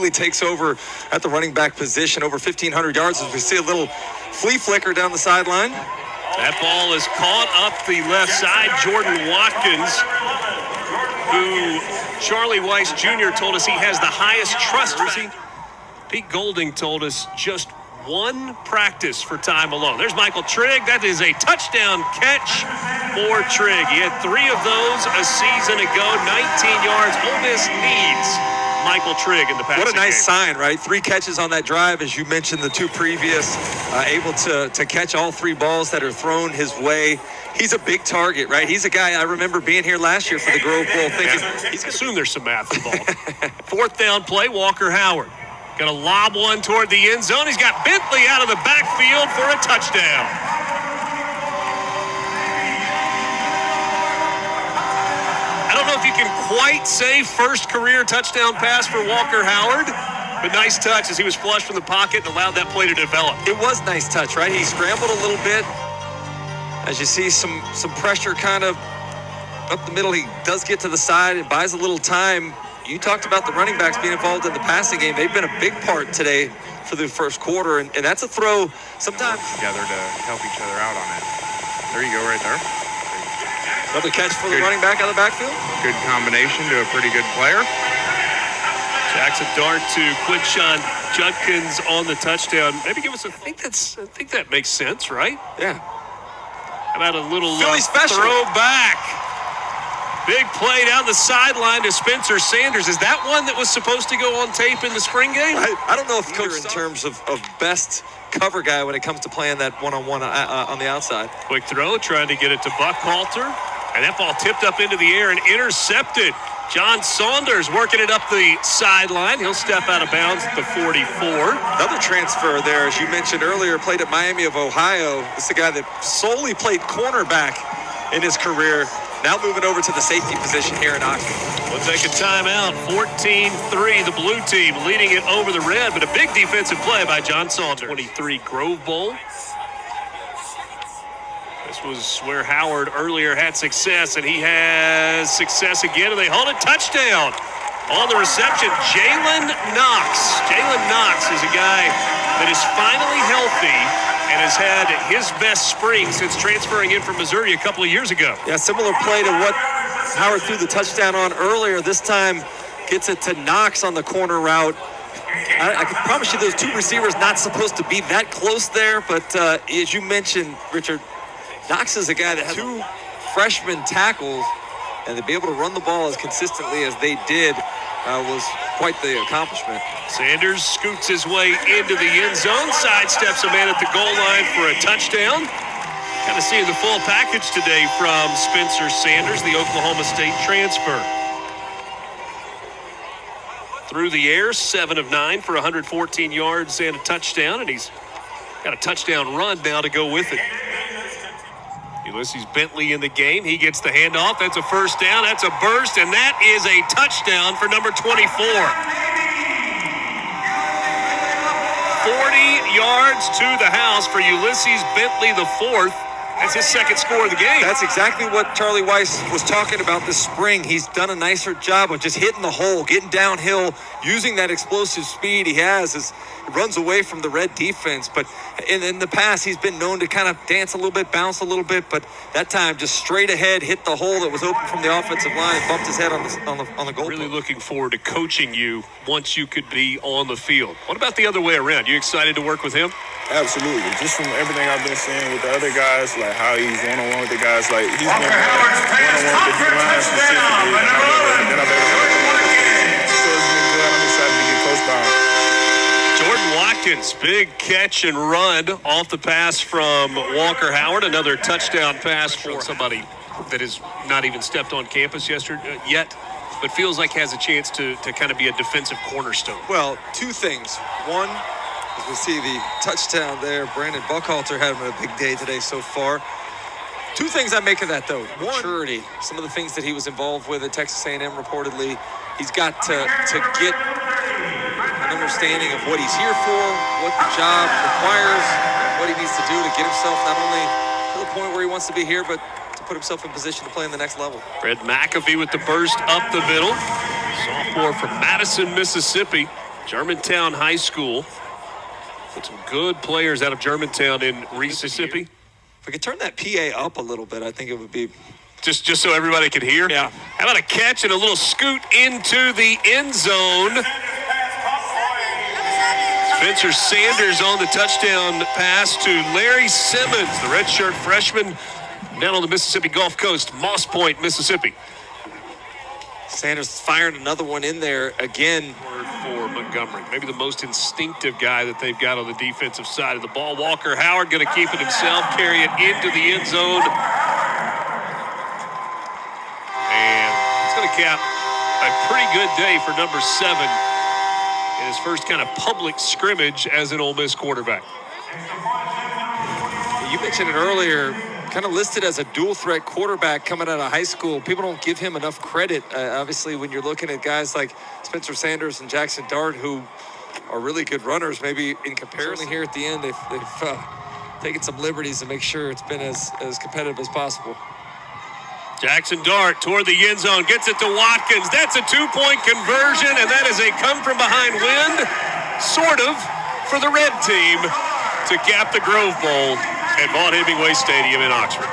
completely takes over at the running back position, over 1,500 yards, as we see a little flea flicker down the sideline. That ball is caught up the left side. Jordan Watkins, who Charlie Weiss Jr. told us he has the highest trust. Pete Golding told us just one practice for Ty Malone. There's Michael Trigg. That is a touchdown catch for Trigg. He had 3 of those a season ago, 19 yards. Ole Miss needs Michael Trigg in the passing game. What a nice sign, right? 3 catches on that drive, as you mentioned, the 2 previous, able to catch all 3 balls that are thrown his way. He's a big target, right? He's a guy, I remember being here last year for the Grove Bowl thinking. He's assumed there's some math involved. 4th down play, Walker Howard. Gonna lob one toward the end zone. He's got Bentley out of the backfield for a touchdown. I don't know if you can quite say first career touchdown pass for Walker Howard, but nice touch as he was flushed from the pocket and allowed that play to develop. It was nice touch, right? He scrambled a little bit. As you see some pressure kind of up the middle, he does get to the side. It buys a little time. You talked about the running backs being involved in the passing game. They've been a big part today for the first quarter, and that's a throw sometimes. Together to help each other out on it. There you go, right there. Another catch for the running back out of the backfield. Good combination to a pretty good player. Jackson Dart to Quinshon Judkins on the touchdown. Maybe give us I think that makes sense, right? Yeah. How about a little Philly special throwback? Big play down the sideline to Spencer Sanders. Is that one that was supposed to go on tape in the spring game? I don't know if Coach in terms of best cover guy when it comes to playing that one-on-one on the outside. Quick throw, trying to get it to Buckhalter. And that ball tipped up into the air and intercepted. John Saunders working it up the sideline. He'll step out of bounds at the 44. Another transfer there, as you mentioned earlier, played at Miami of Ohio. This is a guy that solely played cornerback in his career. Now moving over to the safety position here in Oxford. We'll take a timeout. 14-3, the blue team leading it over the red, but a big defensive play by John Saunders. 23 Grove Bowl. This was where Howard earlier had success, and he has success again, and they hold it. Touchdown on the reception. Jalen Knox. Jalen Knox is a guy that is finally healthy and has had his best spring since transferring in from Missouri a couple of years ago. Yeah, similar play to what Howard threw the touchdown on earlier. This time gets it to Knox on the corner route. I can promise you those 2 receivers not supposed to be that close there, but as you mentioned, Richard, Knox is a guy that has 2 freshman tackles, and to be able to run the ball as consistently as they did was quite the accomplishment. Sanders scoots his way into the end zone, sidesteps a man at the goal line for a touchdown. Kind of seeing the full package today from Spencer Sanders, the Oklahoma State transfer. Through the air, 7 of 9 for 114 yards and a touchdown, and he's got a touchdown run now to go with it. Ulysses Bentley in the game. He gets the handoff. That's a first down. That's a burst, and that is a touchdown for number 24. 40 yards to the house for Ulysses Bentley, the 4th. That's his 2nd score of the game. That's exactly what Charlie Weiss was talking about this spring. He's done a nicer job of just hitting the hole, getting downhill, using that explosive speed he has as he runs away from the red defense. But in the past, he's been known to kind of dance a little bit, bounce a little bit. But that time, just straight ahead, hit the hole that was open from the offensive line, and bumped his head on the goal. Really looking forward to coaching you once you could be on the field. What about the other way around? You excited to work with him? Absolutely. Just from everything I've been seeing with the other guys, like how he's one-on-one with the guys, like he's been one-on-one with the line specifically. So it's been good. I'm excited to get coached by him. Jordan Watkins, big catch and run off the pass from Walker Howard. Another touchdown pass for somebody that has not even stepped on campus yet, but feels like has a chance to kind of be a defensive cornerstone. Well, 2 things. One, as we see the touchdown there, Brandon Buckhalter had a big day today so far. 2 things I make of that, though. One, maturity. Some of the things that he was involved with at Texas A&M reportedly. He's got to get an understanding of what he's here for, what the job requires, what he needs to do to get himself not only to the point where he wants to be here, but to put himself in position to play in the next level. Fred McAfee with the burst up the middle. Sophomore from Madison, Mississippi. Germantown High School. Put some good players out of Germantown in Mississippi. If we could turn that PA up a little bit, I think it would be. Just so everybody could hear? Yeah. How about a catch and a little scoot into the end zone? Spencer Sanders on the touchdown pass to Larry Simmons, the redshirt freshman down on the Mississippi Gulf Coast, Moss Point, Mississippi. Sanders firing another one in there again. For Montgomery, maybe the most instinctive guy that they've got on the defensive side of the ball. Walker Howard going to keep it himself, carry it into the end zone. And it's going to cap a pretty good day for number 7 in his first kind of public scrimmage as an Ole Miss quarterback. You mentioned it earlier, kind of listed as a dual threat quarterback coming out of high school. People don't give him enough credit. Obviously, when you're looking at guys like Spencer Sanders and Jackson Dart, who are really good runners, maybe in comparison here at the end, they've taken some liberties to make sure it's been as competitive as possible. Jackson Dart toward the end zone, gets it to Watkins. That's a 2-point conversion, and that is a come-from-behind win, sort of, for the red team to cap the Grove Bowl at Vaught-Hemingway Stadium in Oxford.